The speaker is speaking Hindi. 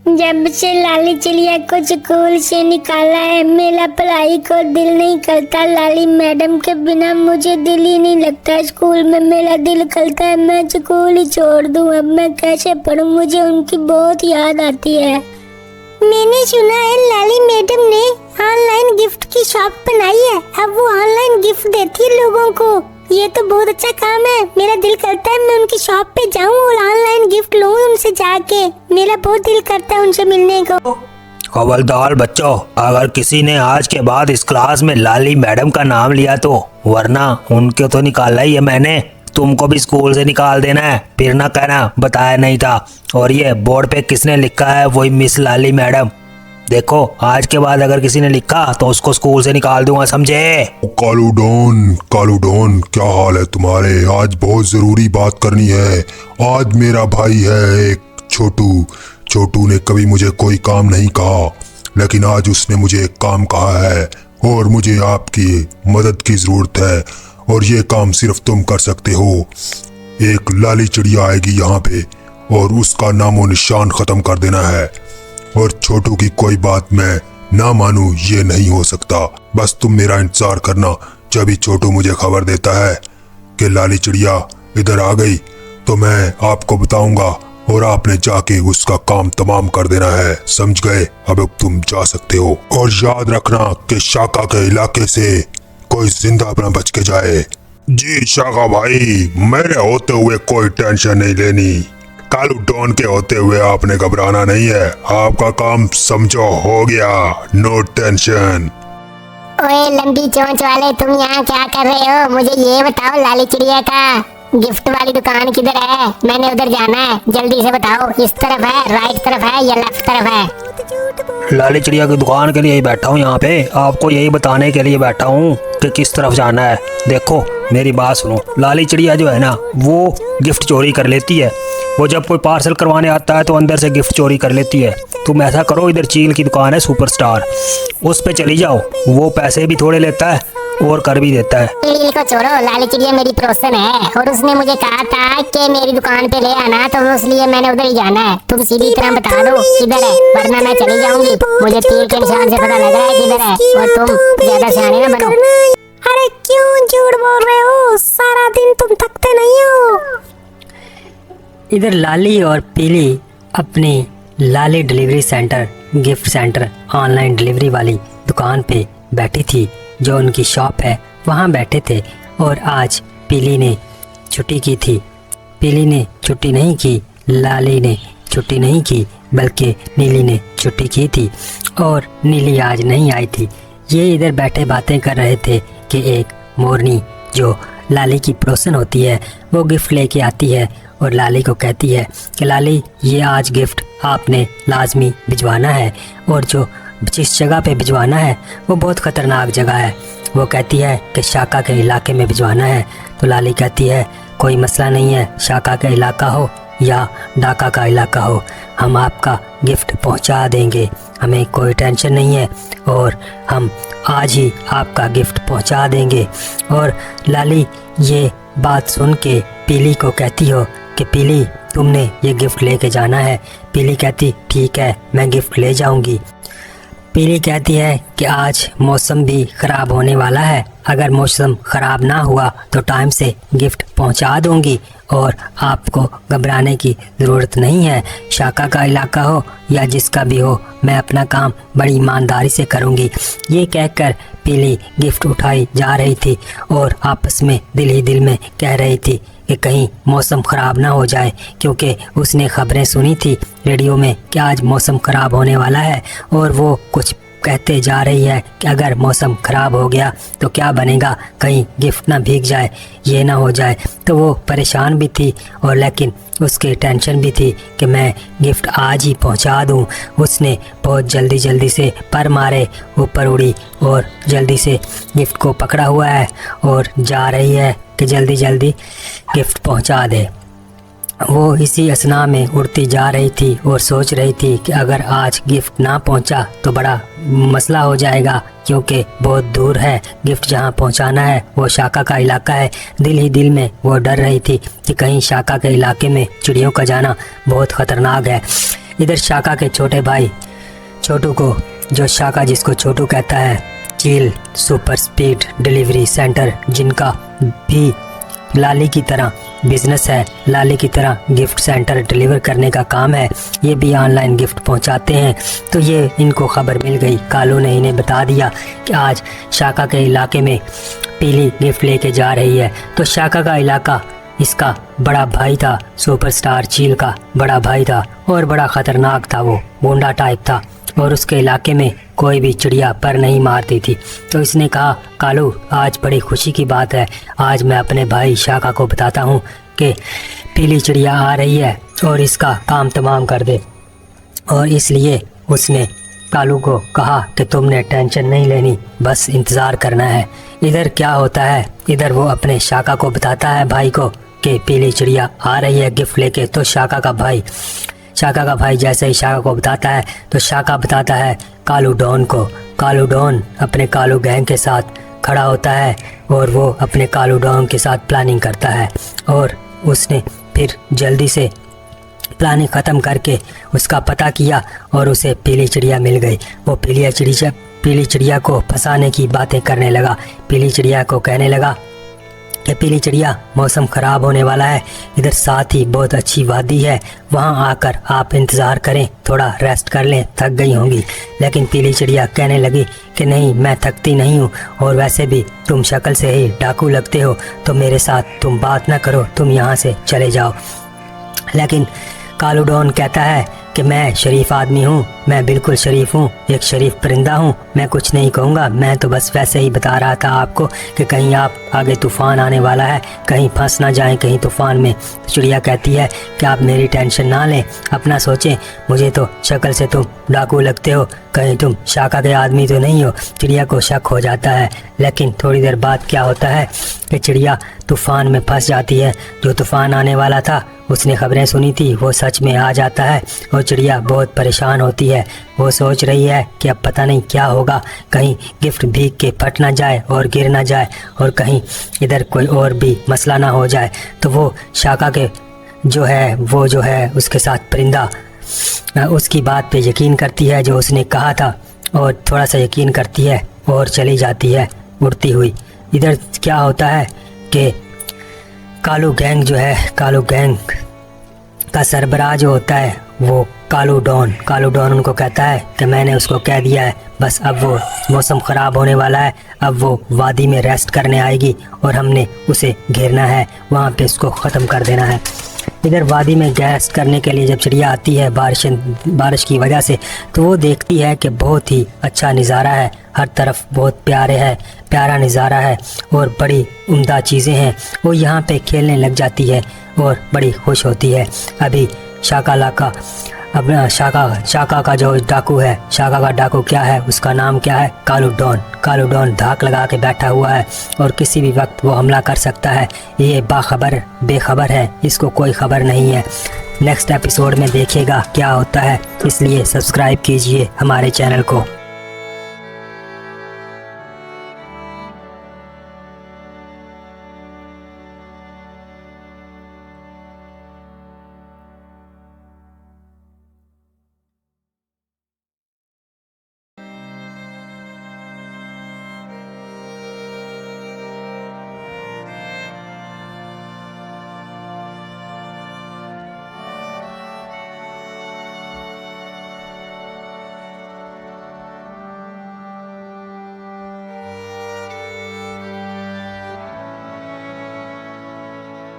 जब से लाली चिड़िया को स्कूल से निकाला है मेरा पढ़ाई को दिल नहीं करता। लाली मैडम के बिना मुझे दिल ही नहीं लगता। स्कूल में मेरा दिल करता है मैं स्कूल ही छोड़ दूं। अब मैं कैसे पढूं, मुझे उनकी बहुत याद आती है। मैंने सुना है लाली मैडम ने ऑनलाइन गिफ्ट की शॉप बनाई है। अब वो ऑनलाइन गिफ्ट देती है लोगों को। ये तो बहुत अच्छा काम है। मेरा दिल करता है मैं उनकी शॉप पे जाऊं और ऑनलाइन गिफ्ट लूं उनसे जाके। मेरा बहुत दिल करता है उनसे मिलने को। खबरदार बच्चों, अगर किसी ने आज के बाद इस क्लास में लाली मैडम का नाम लिया तो वरना उनके तो निकाला ही है मैंने, तुमको भी स्कूल से निकाल देना है। फिर ना कहना बताया नहीं था। और ये बोर्ड पे किसने लिखा है, वही मिस लाली मैडम। देखो आज के बाद अगर किसी ने लिखा तो उसको स्कूल से निकाल दूंगा, समझे? कालू डॉन क्या हाल है तुम्हारे? आज बहुत जरूरी बात करनी है। आज मेरा भाई है एक छोटू ने कभी मुझे कोई काम नहीं कहा, लेकिन आज उसने मुझे एक काम कहा है और मुझे आपकी मदद की जरूरत है और ये काम सिर्फ तुम कर सकते हो। एक लाली चिड़िया आएगी यहाँ पे और उसका नामो निशान खत्म कर देना है और छोटू की कोई बात मैं ना मानूं ये नहीं हो सकता। बस तुम मेरा इंतजार करना। जब भी छोटू मुझे खबर देता है कि लाली चिड़िया इधर आ गई तो मैं आपको बताऊंगा और आपने जाके उसका काम तमाम कर देना है, समझ गए? अब तुम जा सकते हो। और याद रखना कि शाका के इलाके से कोई जिंदा अपना बच के जाए। जी शाका भाई, मेरे होते हुए कोई टेंशन नहीं लेनी। कालू डॉन के होते हुए आपने घबराना नहीं है। आपका काम समझो हो गया, नो टेंशन। ओए लंबी चोंच वाले, तुम यहाँ क्या कर रहे हो? मुझे ये बताओ लाली चिड़िया का गिफ्ट वाली दुकान किधर है? मैंने उधर जाना है, जल्दी से बताओ। इस तरफ है, राइट तरफ है या लेफ्ट तरफ है? लाली चिड़िया की दुकान के लिए बैठा हूँ यहाँ पे, आपको यही बताने के लिए बैठा हूँ कि किस तरफ जाना है। देखो मेरी बात सुनो, लाली चिड़िया जो है ना वो गिफ्ट चोरी कर लेती है। वो जब कोई पार्सल करवाने आता है तो अंदर से गिफ्ट चोरी कर लेती है। तुम ऐसा करो, इधर चील की दुकान है सुपरस्टार, उस पे चली जाओ। वो पैसे भी थोड़े लेता है और कर भी देता है। चील को छोड़ो, लाली चिड़िया मेरी पड़ोसन है और उसने मुझे कहा था कि मेरी दुकान पे ले आना, तो इसलिए मैंने उधर ही जाना है। तुम सीधी तरह बता दो किधर है, वरना मैं चली जाऊंगी। मुझे तीर के निशान से पता लग रहा है किधर है और तुम ज्यादा सियाने ना बनो। अरे क्यों झूठ बोल रहे हो? सारा दिन तुम थकते नहीं हो। इधर लाली और पीली अपनी लाली delivery centre, gift centre, online delivery वाली दुकान पे बैठी थी, जो उनकी शॉप है वहाँ बैठे थे। और आज पीली ने छुट्टी की थी। पीली ने छुट्टी नहीं की, लाली ने छुट्टी नहीं की, बल्कि नीली ने छुट्टी की थी और नीली आज नहीं आई थी। ये इधर बैठे बातें कर रहे थे कि एक मोरनी जो लाली की पड़ोसन होती है वो गिफ्ट लेके आती है और लाली को कहती है कि लाली ये आज गिफ्ट आपने लाजमी भिजवाना है और जो जिस जगह पे भिजवाना है वो बहुत ख़तरनाक जगह है। वो कहती है कि शाका के इलाके में भिजवाना है। तो लाली कहती है कोई मसला नहीं है, शाका का इलाका हो या ढाका का इलाका हो, हम आपका गिफ्ट पहुंचा देंगे, हमें कोई टेंशन नहीं है और हम आज ही आपका गिफ्ट पहुंचा देंगे। और लाली ये बात सुन के पीली को कहती हो कि पीली तुमने ये गिफ्ट लेके जाना है। पीली कहती ठीक है मैं गिफ्ट ले जाऊंगी। पीली कहती है कि आज मौसम भी ख़राब होने वाला है, अगर मौसम ख़राब ना हुआ तो टाइम से गिफ्ट पहुंचा दूंगी और आपको घबराने की ज़रूरत नहीं है। शाका का इलाका हो या जिसका भी हो, मैं अपना काम बड़ी ईमानदारी से करूंगी। ये कहकर पीली गिफ्ट उठाई जा रही थी और आपस में दिल ही दिल में कह रही थी कि कहीं मौसम ख़राब ना हो जाए, क्योंकि उसने ख़बरें सुनी थी रेडियो में कि आज मौसम ख़राब होने वाला है और वो कुछ कहते जा रही है कि अगर मौसम ख़राब हो गया तो क्या बनेगा, कहीं गिफ्ट ना भीग जाए, ये ना हो जाए। तो वो परेशान भी थी और लेकिन उसके टेंशन भी थी कि मैं गिफ्ट आज ही पहुंचा दूं। उसने बहुत जल्दी से पर मारे ऊपर उड़ी और जल्दी से गिफ्ट को पकड़ा हुआ है और जा रही है कि जल्दी गिफ्ट पहुंचा दे। वो इसी असना में उड़ती जा रही थी और सोच रही थी कि अगर आज गिफ्ट ना पहुंचा तो बड़ा मसला हो जाएगा, क्योंकि बहुत दूर है गिफ्ट जहां पहुंचाना है, वो शाका का इलाका है। दिल ही दिल में वो डर रही थी कि कहीं शाका के इलाके में चिड़ियों का जाना बहुत ख़तरनाक है। इधर शाका के छोटे भाई छोटू को, जो शाका जिसको छोटू कहता है, चील सुपर स्पीड डिलीवरी सेंटर, जिनका भी लाली की तरह बिजनेस है, लाली की तरह गिफ्ट सेंटर डिलीवर करने का काम है, ये भी ऑनलाइन गिफ्ट पहुंचाते हैं। तो ये इनको खबर मिल गई, कालू ने इन्हें बता दिया कि आज शाका के इलाके में पीली गिफ्ट लेके जा रही है। तो शाका का इलाका इसका बड़ा भाई था, सुपरस्टार चील का बड़ा भाई था और बड़ा ख़तरनाक था, वो गुंडा टाइप था और उसके इलाके में कोई भी चिड़िया पर नहीं मारती थी। तो इसने कहा, कालू आज बड़ी खुशी की बात है, आज मैं अपने भाई शाका को बताता हूँ कि पीली चिड़िया आ रही है और इसका काम तमाम कर दे। और इसलिए उसने कालू को कहा कि तुमने टेंशन नहीं लेनी, बस इंतज़ार करना है। इधर क्या होता है, इधर वो अपने शाका को बताता है भाई को कि पीली चिड़िया आ रही है गिफ्ट लेके। तो शाका का भाई जैसे ही शाका को बताता है तो शाका बताता है कालू डॉन को। कालू डॉन अपने कालू गैंग के साथ खड़ा होता है और वो अपने कालू डॉन के साथ प्लानिंग करता है और उसने फिर जल्दी से प्लानिंग ख़त्म करके उसका पता किया और उसे पीली चिड़िया मिल गई। वो पीली चिड़िया को फंसाने की बातें करने लगा। पीली चिड़िया को कहने लगा कि पीली चिड़िया मौसम ख़राब होने वाला है, इधर साथ ही बहुत अच्छी वादी है, वहाँ आकर आप इंतज़ार करें, थोड़ा रेस्ट कर लें, थक गई होंगी। लेकिन पीली चिड़िया कहने लगी कि नहीं, मैं थकती नहीं हूँ और वैसे भी तुम शक्ल से ही डाकू लगते हो, तो मेरे साथ तुम बात ना करो, तुम यहाँ से चले जाओ। लेकिन कालू डॉन कहता है कि मैं शरीफ आदमी हूँ, मैं बिल्कुल शरीफ हूँ, एक शरीफ परिंदा हूँ, मैं कुछ नहीं कहूँगा, मैं तो बस वैसे ही बता रहा था आपको कि कहीं आप आगे तूफ़ान आने वाला है, कहीं फंस ना जाएं कहीं तूफ़ान में। चिड़िया कहती है कि आप मेरी टेंशन ना लें, अपना सोचें, मुझे तो शक्ल से तुम डाकू लगते हो, कहीं तुम शाका के आदमी तो नहीं हो। चिड़िया को शक हो जाता है, लेकिन थोड़ी देर बाद क्या होता है कि चिड़िया तूफ़ान में फंस जाती है। जो तूफ़ान आने वाला था उसने खबरें सुनी थी, वो सच में आ जाता है और चिड़िया बहुत परेशान होती है। वो सोच रही है कि अब पता नहीं क्या होगा, कहीं गिफ्ट भीग के फट ना जाए और गिर ना जाए और कहीं इधर कोई और भी मसला ना हो जाए। तो वो शाका के जो है उसके साथ परिंदा उसकी बात पे यकीन करती है जो उसने कहा था और थोड़ा सा यकीन करती है और चली जाती है उड़ती हुई। इधर क्या होता है कि कालू गैंग का सरबराह जो होता है वो कालू डॉन उनको कहता है कि मैंने उसको कह दिया है, बस अब वो मौसम ख़राब होने वाला है, अब वो वादी में रेस्ट करने आएगी और हमने उसे घेरना है, वहाँ पे उसको ख़त्म कर देना है। इधर वादी में रेस्ट करने के लिए जब चिड़िया आती है बारिश की वजह से, तो वो देखती है कि बहुत ही अच्छा नज़ारा है, हर तरफ बहुत प्यारा नज़ारा है और बड़ी उम्दा चीज़ें हैं। वो यहाँ पे खेलने लग जाती है और बड़ी खुश होती है। अभी शाका का जो डाकू है, शाका का डाकू क्या है, उसका नाम क्या है, कालू डॉन धाक लगा के बैठा हुआ है और किसी भी वक्त वो हमला कर सकता है। ये बेखबर है, इसको कोई खबर नहीं है। नेक्स्ट एपिसोड में देखिएगा क्या होता है, इसलिए सब्सक्राइब कीजिए हमारे चैनल को।